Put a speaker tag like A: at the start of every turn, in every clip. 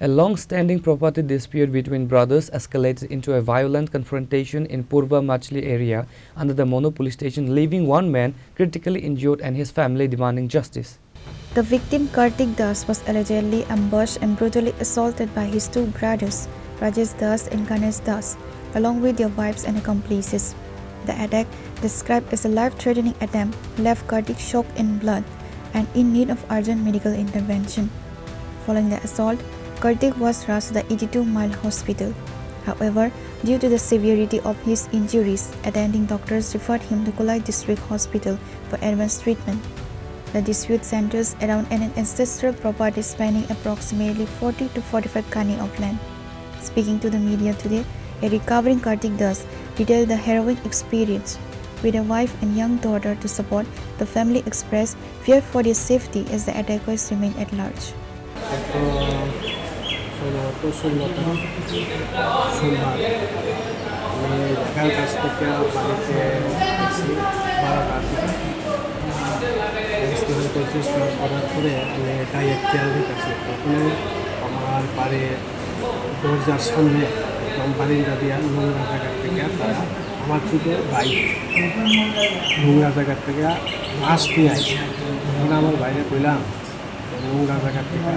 A: A long-standing property dispute between brothers escalated into a violent confrontation in Purba-Machli area under the Manu Police Station, leaving one man critically injured and his family demanding justice.
B: The victim, Kartik Das, was allegedly ambushed and brutally assaulted by his two brothers, Rajesh Das and Ganesh Das, along with their wives and accomplices. The attack, described as a life-threatening attempt, left Kartik soaked in blood and in need of urgent medical intervention. Following the assault, Kartik was rushed to the 82-mile hospital. However, due to the severity of his injuries, attending doctors referred him to Khorang District Hospital for advanced treatment. The dispute centers around an ancestral property spanning approximately 40 to 45 kani of land. Speaking to the media today, a recovering Kartik Das detailed the harrowing experience. With a wife and young daughter to support, the family expressed fear for their safety as the attackers remain at large.
C: দরজার সামনে একদম বারিন্দা দিয়া নোংরা জায়গার থেকে তারা আমার ছোটো ভাই নোংরা জায়গার থেকে মাছ নিয়ে আসে। তখন আমার বাইরে কইলাম নোংরা জায়গার থেকে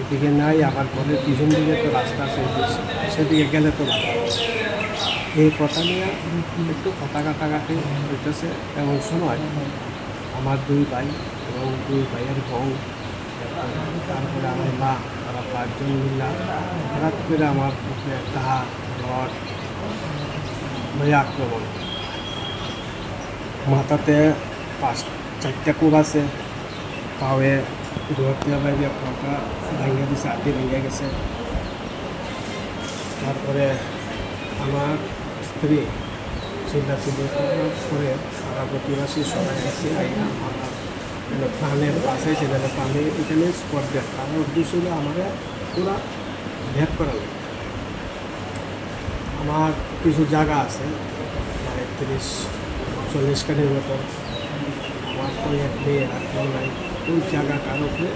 C: এদিকে নাই, আবার ঘরের পিছন দিকে তো রাস্তা আছে, সেদিকে গেলে তো ভালো। এই কথা নিয়ে একটু কথা কাটাকাটি হইতেছে। এমন সময় আমার দুই ভাই এবং দুই ভাইয়ের বউ, তারপরে আমার মা, তারা 5 জন মিলা হঠাৎ করে আমার মুখে তাহা রড মেয়ে আক্রমণ। মাথাতে 4টা কোপ আছে, পায়ে ঘরতে বাইরে পাটা ভেঙে দিছে, হাতি ভেঙে গেছে। তারপরে আমার স্ত্রী চিল্লাচিল্লি করে তারা প্রতিবাসী সবাই আছে আমার প্রাণের পাশে সেখানে প্রাণে এখানে স্পট দেখ। আমার উদ্দেশ্য হলো আমার পুরো ভেদ করা লাগে। আমার কিছু জায়গা আছে 30-40 কানির মতো। আমার কোনো এক মেয়ে আর কেউ নাই। ওই জায়গাটার উপরে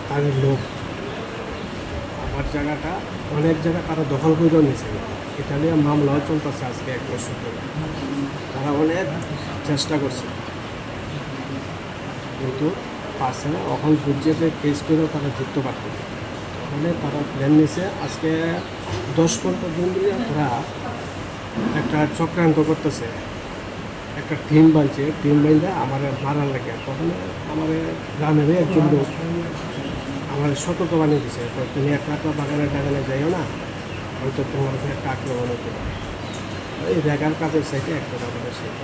C: তাদের লোক আমার জায়গাটা অনেক জায়গা তারা দখল করেও নিয়েছে। এটা নিয়ে মামলাও চলতেছে আজকে 1 বছর ধরে। তারা অনেক চেষ্টা করছে কিন্তু পারছে না। এখন বুঝছে যে কেস করেও তারা জিততে পারত না। তাহলে তারা প্ল্যান নিয়েছে আজকে 10-15 দিন ধরে তারা একটা চক্রান্ত করতেছে। একটা টিম বানছে, টিম বানলে আমার মারার লাগে। তখন আমার গ্রামের একজন লোক আমার সতর্ক বানিয়ে দিছে, তুমি একটা বাগানে টাগানে যাইও না, হয়তো তোমার একটা আক্রমণ হতে পারে। এই রেগার কাজের সাইডে একটা আমাদের সাইডে।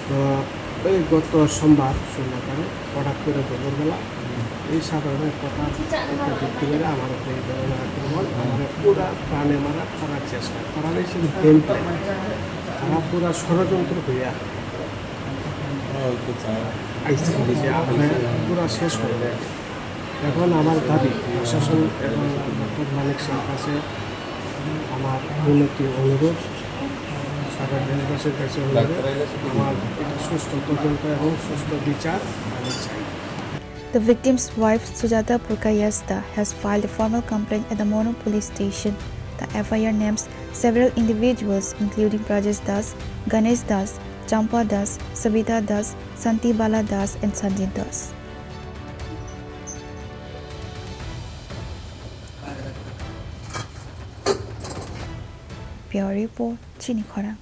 C: তো ওই গত সোমবার সন্ধ্যাকালে হঠাৎ করে দুপুরবেলা এই সাধারণ কথা ভিত্তি করে আমার এই ধরনের আক্রমণ, আমার পুরা প্রাণে মারা করার চেষ্টা করা হয়েছে। গেম প্ল্যান তারা পুরা ষড়যন্ত্র হইয়া আইসিডিতে আমরা পুরা শেষ করে দেয়। এখন আমার দাবি প্রশাসন এবং ডক্টর মানিক সাহের কাছে আমার উন্নতি অনুরোধ, সারা দেশবাসীর কাছে অনুরোধ, আমার এটা সুষ্ঠু তদন্ত এবং সুষ্ঠু বিচার আমি চাই।
B: The victim's wife, Sujata Purkayasta, has filed a formal complaint at the Manu Police Station. The FIR names several individuals including Rajesh Das, Ganesh Das, Champa Das, Sabita Das, Santi Bala Das and Sanjit Das. Pure report, Chini Khorang.